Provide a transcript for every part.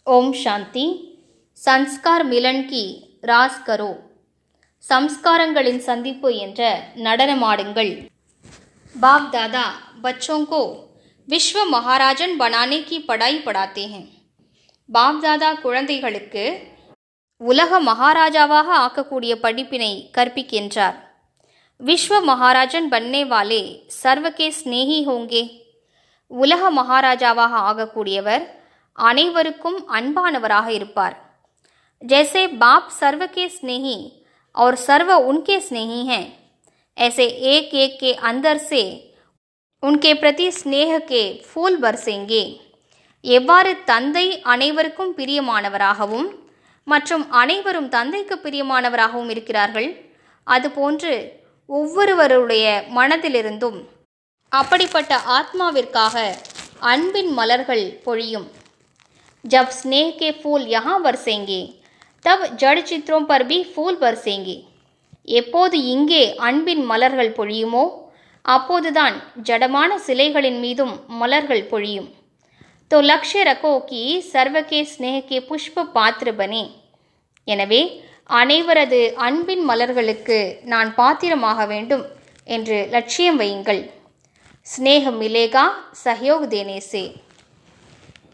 ओम शांति। संस्कार मिलन की रास करो। संस्कारंगलिन संदिप्पु என்ற நடனமாடுங்கள்। बाप दादा बच्चों को विश्व महाराजन बनाने की पढ़ाई पढ़ाते हैं। பாப் தாதா குழந்தைகளுக்கு உலக மகாராஜாவாக ஆக்கக்கூடிய படிப்பினை கற்பிக்கின்றார்। विश्व महाराजन बनने वाले सर्व के स्नेही होंगे। உலக மகாராஜாவாக ஆகக்கூடியவர் அனைவருக்கும் அன்பானவராக இருப்பார்। जैसे बाप सर्व के स्नेही और सर्व उनके स्नेही हैं, ऐसे एक एक के अंदर से उनके प्रति स्नेह के फूल बरसेंगे। எவ்வாறு தந்தை அனைவருக்கும் பிரியமானவராகவும் மற்றும் அனைவரும் தந்தைக்கு பிரியமானவராகவும் இருக்கிறார்கள், அதுபோன்று ஒவ்வொருவருடைய மனதிலிருந்தும் அப்படிப்பட்ட ஆத்மாவிற்காக அன்பின் மலர்கள் பொழியும்। जब स्नेह के फूल यहाँ बरसेंगे तब जड़ चित्रों पर भी फूल बरसेंगे। எப்போது இங்கே அன்பின் மலர்கள் பொழியுமோ அப்போதுதான் ஜடமான சிலைகளின் மீதும் மலர்கள் பொழியும்। तो लक्ष्य रखो कि सर्व के स्नेह के पुष्प पात्र बने। எனவே அனைவரது அன்பின் மலர்களுக்கு நான் பாத்திரமாக வேண்டும் என்று லட்சியம் வையுங்கள்। स्नेह मिलेगा सहयोग देने से।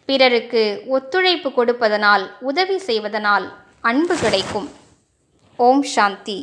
பிறருக்கு ஒத்துழைப்பு கொடுப்பதனால், உதவி செய்வதனால் அன்பு கிடைக்கும்। ஓம் சாந்தி।